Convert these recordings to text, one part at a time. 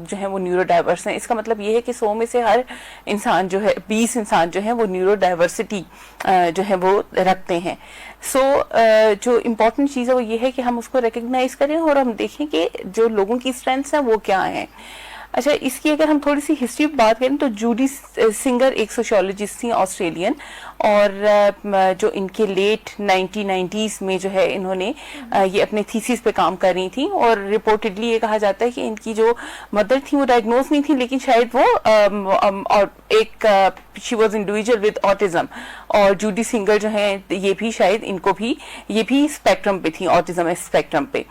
جو ہیں وہ نیورو ڈائیورس ہیں. اس کا مطلب یہ ہے کہ 100 میں سے ہر انسان جو ہے 20 انسان جو ہیں وہ نیورو ڈائیورسٹی جو ہے وہ رکھتے ہیں. سو جو امپورٹنٹ چیز ہے وہ یہ ہے کہ ہم اس کو ریکگنائز کریں اور ہم دیکھیں کہ جو لوگوں کی اسٹرینتھس ہیں وہ کیا ہیں. اچھا, اس کی اگر ہم تھوڑی سی ہسٹری بات کریں تو جوڈی سنگر ایک سوشیولوجسٹ تھیں آسٹریلین, اور جو ان کے لیٹ 1990s میں جو ہے انہوں نے یہ اپنے تھیسس پہ کام کر رہی تھیں, اور رپورٹڈلی یہ کہا جاتا ہے کہ ان کی جو مدر تھی وہ ڈائگنوز نہیں تھی, لیکن شاید وہ ایک she was individual with autism, اور جوڈی سنگر جو ہیں یہ بھی شاید ان کو بھی یہ بھی اسپیکٹرم پہ تھی, آٹزم اسپیکٹرم پہ.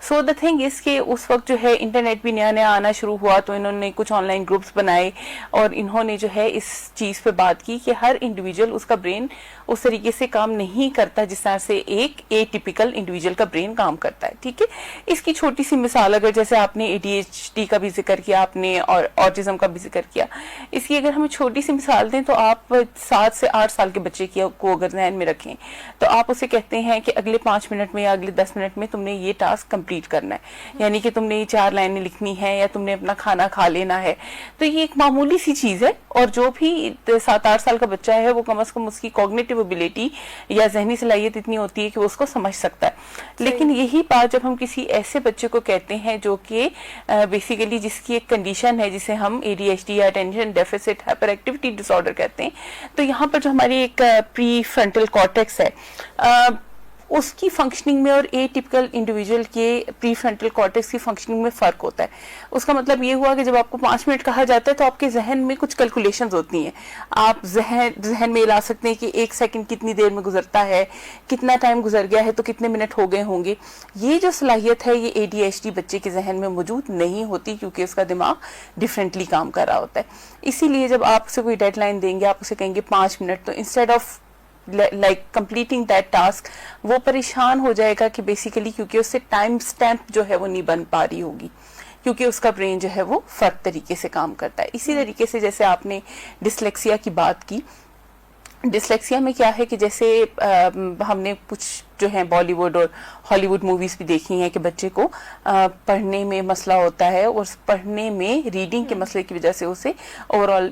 سو دا تھنگ اس کے اس وقت جو ہے انٹرنیٹ بھی نیا نیا آنا شروع ہوا تو انہوں نے کچھ آن لائن گروپس بنائے, اور انہوں نے جو ہے اس چیز پہ بات کی کہ ہر انڈیویجول اس کا برین اس طریقے سے کام نہیں کرتا جس طرح سے ایک اے ٹیپیکل انڈیویجول کا برین کام کرتا ہے. ٹھیک ہے, اس کی چھوٹی سی مثال اگر جیسے آپ نے ADHD کا بھی ذکر کیا, آپ نے اور آٹزم کا بھی ذکر کیا, اس کی اگر ہمیں چھوٹی سی مثال دیں تو آپ 7 سے 8 سال کے بچے کو اگر ذہن میں رکھیں تو آپ اسے کہتے ہیں کہ اگلے 5 منٹ میں یا اگلے 10 منٹ میں تم نے یہ ٹاسک کمپلیٹ کرنا ہے, یعنی کہ تم نے یہ 4 لائنیں لکھنی ہے یا تم نے اپنا کھانا کھا لینا ہے. تو یہ ایک معمولی سی چیز ہے, اور جو بھی 7-8 سال کا بچہ ہے وہ کم از کم اس کی کوگنیٹو ایبلٹی یا ذہنی صلاحیت اتنی ہوتی ہے کہ وہ اس کو سمجھ سکتا ہے. لیکن یہی بات جب ہم کسی ایسے بچے کو کہتے ہیں جو کہ بیسیکلی جس کی ایک کنڈیشن ہے جسے ہم ADHD یا اٹینشن ڈیفیسٹ ہائپر ایکٹیویٹی ڈس آرڈر کہتے ہیں, تو یہاں پر جو ہماری ایک پری فرنٹل کارٹیکس ہے اس کی فنکشننگ میں اور اے ٹیپیکل انڈیویجول کے پری فرنٹل کارٹیکس کی فنکشننگ میں فرق ہوتا ہے. اس کا مطلب یہ ہوا کہ جب آپ کو 5 منٹ کہا جاتا ہے تو آپ کے ذہن میں کچھ کیلکولیشنز ہوتی ہیں, آپ ذہن میں لا سکتے ہیں کہ 1 سیکنڈ کتنی دیر میں گزرتا ہے, کتنا ٹائم گزر گیا ہے تو کتنے منٹ ہو گئے ہوں گے. یہ جو صلاحیت ہے یہ ADHD بچے کے ذہن میں موجود نہیں ہوتی, کیونکہ اس کا دماغ ڈفرینٹلی کام کر رہا ہوتا ہے. اسی لیے جب آپ اسے کوئی ڈیڈ لائن دیں گے, آپ اسے کہیں گے 5 منٹ, تو instead of like completing that task وہ پریشان ہو جائے گا کہ بیسیکلی کیونکہ اس سے ٹائم سٹیمپ جو ہے وہ نہیں بن پا رہی ہوگی, کیونکہ اس کا برین جو ہے وہ فرق طریقے سے کام کرتا ہے. اسی طریقے سے جیسے آپ نے ڈسلیکسیا کی بات کی, ڈسلیکسیا میں کیا ہے کہ جیسے ہم نے کچھ جو ہیں بالی ووڈ اور ہالی ووڈ موویز بھی دیکھی ہیں کہ بچے کو پڑھنے میں مسئلہ ہوتا ہے, اور پڑھنے میں ریڈنگ کے مسئلے کی وجہ سے اسے اوور آل